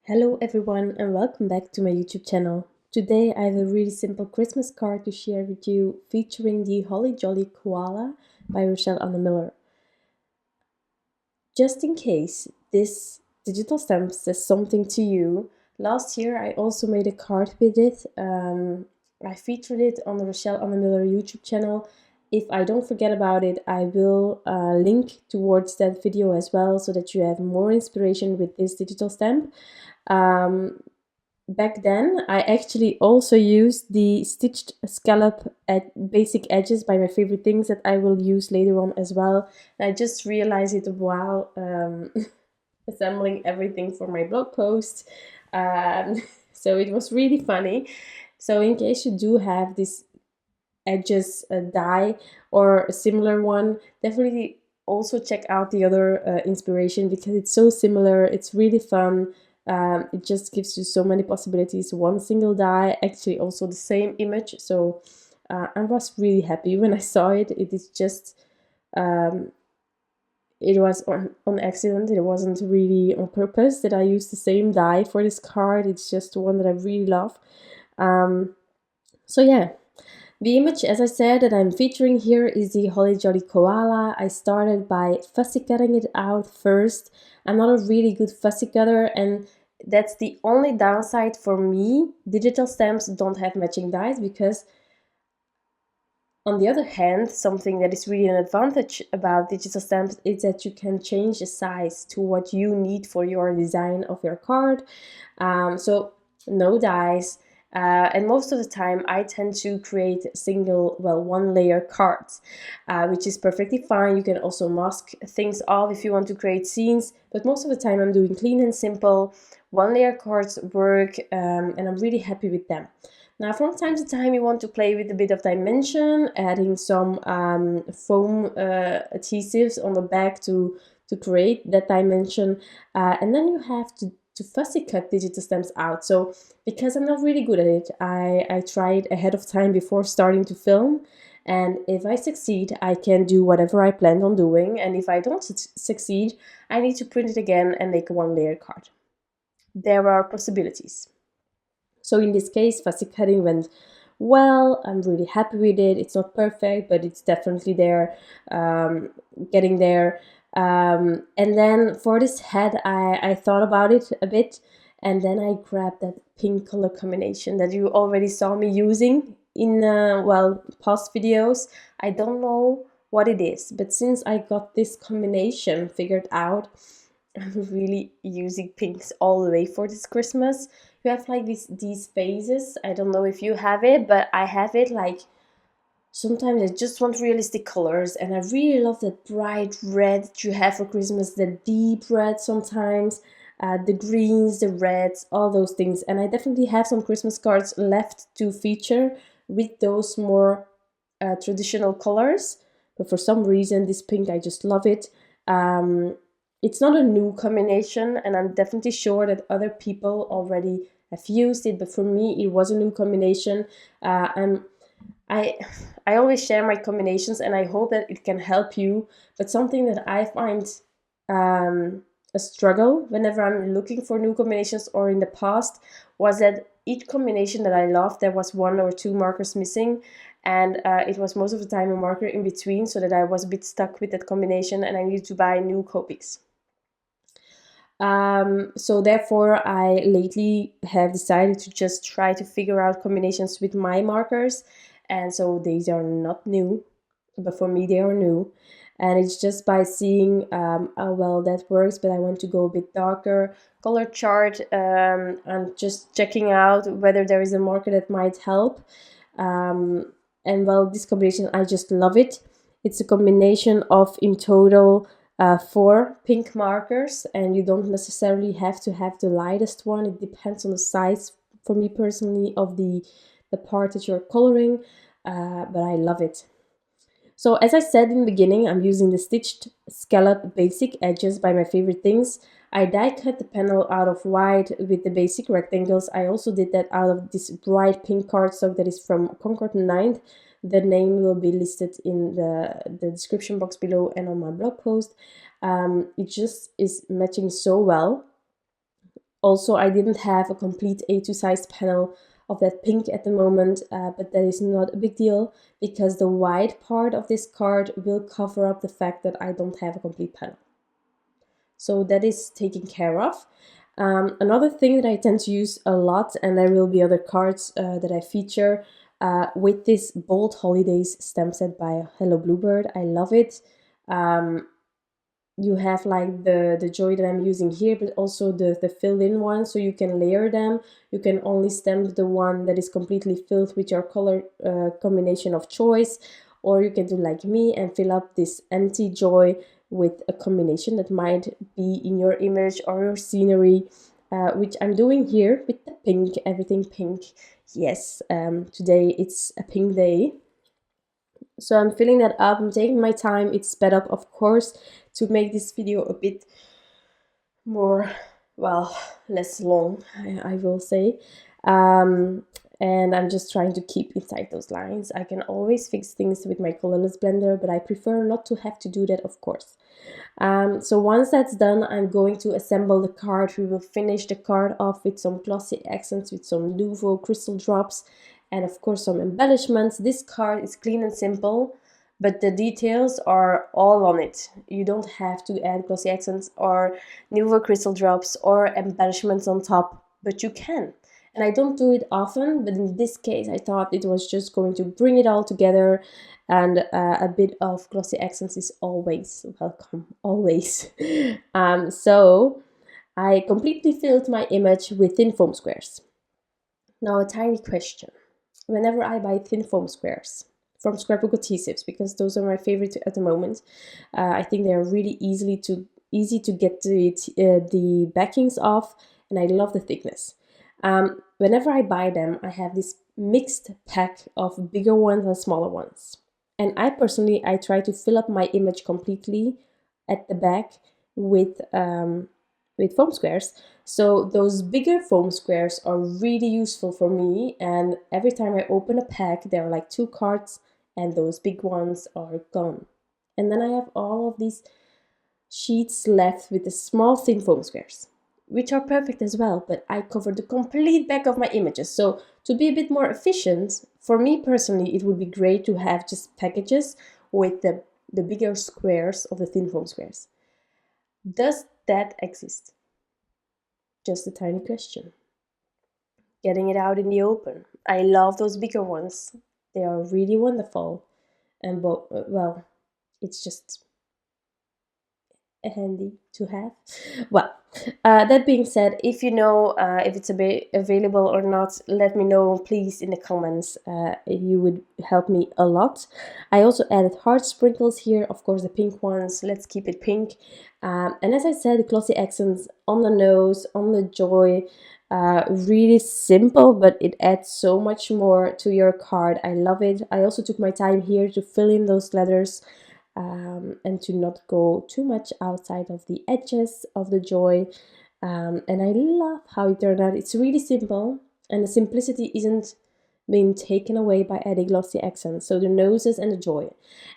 Hello everyone and welcome back to my YouTube channel. Today I have a really simple Christmas card to share with you featuring the Holly Jolly Koala by Rachelle Anne Miller. Just in case this digital stamp says something to you, last year I also made a card with it. I featured it on the Rachelle Anne Miller YouTube channel. If I don't forget about it, I will link towards that video as well so that you have more inspiration with this digital stamp. Back then, I actually also used the stitched scallop at basic edges by my favorite things that I will use later on as well. And I just realized it while assembling everything for my blog post. So it was really funny. So in case you do have this edges die or a similar one, definitely also check out the other inspiration because it's so similar. It's really fun. It just gives you so many possibilities. One single die, actually also the same image. So I was really happy when I saw it. It is just, it was on accident. It wasn't really on purpose that I used the same die for this card. It's just one that I really love. So yeah. The image, as I said, that I'm featuring here is the Holly Jolly Koala. I started by fussy cutting it out first. I'm not a really good fussy cutter, and that's the only downside for me. Digital stamps don't have matching dies because, on the other hand, something that is really an advantage about digital stamps is that you can change the size to what you need for your design of your card. So no dies. And most of the time I tend to create one layer cards, which is perfectly fine. You can also mask things off if you want to create scenes, but most of the time I'm doing clean and simple. One layer cards work, and I'm really happy with them. Now, from time to time, you want to play with a bit of dimension, adding some foam adhesives on the back to create that dimension. And then you have to fussy cut digital stamps out. So because I'm not really good at it, I tried ahead of time before starting to film. And if I succeed, I can do whatever I planned on doing. And if I don't succeed, I need to print it again and make a one layer card. There are possibilities. So in this case, fussy cutting went well. I'm really happy with it. It's not perfect, but it's definitely there, getting there. And then for this head, I thought about it a bit, and then I grabbed that pink color combination that you already saw me using in, past videos. I don't know what it is, but since I got this combination figured out, I'm really using pinks all the way for this Christmas. You have like these phases. I don't know if you have it, but I have it like sometimes I just want realistic colors, and I really love that bright red that you have for Christmas, the deep red sometimes, the greens, the reds, all those things. And I definitely have some Christmas cards left to feature with those more traditional colors. But for some reason, this pink, I just love it. It's not a new combination, and I'm definitely sure that other people already have used it, but for me it was a new combination. I always share my combinations, and I hope that it can help you. But something that I find a struggle whenever I'm looking for new combinations, or in the past, was that each combination that I loved, there was one or two markers missing, and it was most of the time a marker in between, so that I was a bit stuck with that combination and I needed to buy new Copics. So therefore, I lately have decided to just try to figure out combinations with my markers. And so these are not new, but for me they are new. And it's just by seeing how well that works, but I want to go a bit darker. Color chart, and just checking out whether there is a marker that might help. And well, this combination, I just love it. It's a combination of, in total, 4 pink markers, and you don't necessarily have to have the lightest one. It depends on the size, for me personally, of the part that you're coloring, but I love it. So as I said in the beginning, I'm using the stitched scallop basic edges by my favorite things. I die cut the panel out of white with the basic rectangles. I also did that out of this bright pink cardstock that is from Concord 9th. The name will be listed in the description box below and on my blog post. It just is matching so well. Also, I didn't have a complete A2 size panel of that pink at the moment, but that is not a big deal because the white part of this card will cover up the fact that I don't have a complete panel. So that is taken care of. Another thing that I tend to use a lot, and there will be other cards that I feature with this Bold Holidays stamp set by Hello Bluebird. I love it. You have like the joy that I'm using here, but also the filled in one, so you can layer them. You can only stamp the one that is completely filled with your color combination of choice, or you can do like me and fill up this empty joy with a combination that might be in your image or your scenery, which I'm doing here with the pink, everything pink. Yes, today it's a pink day. So I'm filling that up, I'm taking my time, it's sped up of course to make this video a bit more, well, less long, I will say. And I'm just trying to keep inside those lines. I can always fix things with my colorless blender, but I prefer not to have to do that, of course. So once that's done, I'm going to assemble the card. We will finish the card off with some glossy accents, with some NUVO crystal drops, and of course some embellishments. This card is clean and simple, but the details are all on it. You don't have to add glossy accents or NUVO crystal drops or embellishments on top, but you can. And I don't do it often, but in this case I thought it was just going to bring it all together, and a bit of glossy accents is always welcome, always. So I completely filled my image with thin foam squares. Now a tiny question. Whenever I buy thin foam squares from Scrapbook Adhesives, because those are my favorite at the moment, I think they are really easy to get the backings off, and I love the thickness. Whenever I buy them, I have this mixed pack of bigger ones and smaller ones. And I try to fill up my image completely at the back with foam squares. So those bigger foam squares are really useful for me, and every time I open a pack, there are like 2 cards, and those big ones are gone. And then I have all of these sheets left with the small thin foam squares, which are perfect as well, but I cover the complete back of my images. So to be a bit more efficient, for me personally, it would be great to have just packages with the bigger squares of the thin foam squares. Does that exist? Just a tiny question. Getting it out in the open. I love those bigger ones. They are really wonderful. And well, it's just handy to have. Well, that being said, if you know if it's available or not, let me know please in the comments. You would help me a lot. I also added heart sprinkles here, of course the pink ones. Let's keep it pink. And as I said, the glossy accents on the nose, on the joy. Really simple, but it adds so much more to your card. I love it. I also took my time here to fill in those letters. And to not go too much outside of the edges of the joy. And I love how it turned out. It's really simple, and the simplicity isn't being taken away by adding glossy accents, so the noses and the joy.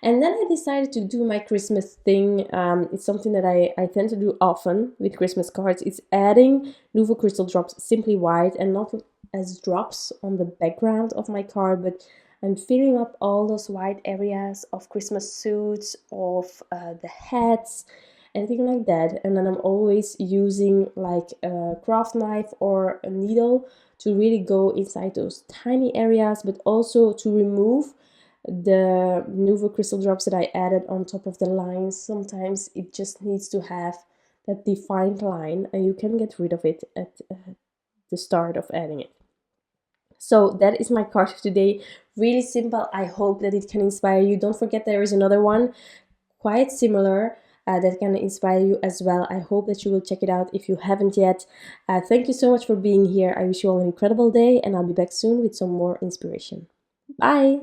And then I decided to do my Christmas thing. It's something that I tend to do often with Christmas cards. It's adding NUVO crystal drops simply white, and not as drops on the background of my card, but I'm filling up all those white areas of Christmas suits, of the hats, anything like that. And then I'm always using like a craft knife or a needle to really go inside those tiny areas, but also to remove the NUVO crystal drops that I added on top of the lines. Sometimes it just needs to have that defined line, and you can get rid of it at the start of adding it. So that is my card for today. Really simple. I hope that it can inspire you. Don't forget there is another one quite similar that can inspire you as well. I hope that you will check it out if you haven't yet. Thank you so much for being here. I wish you all an incredible day, and I'll be back soon with some more inspiration. Bye!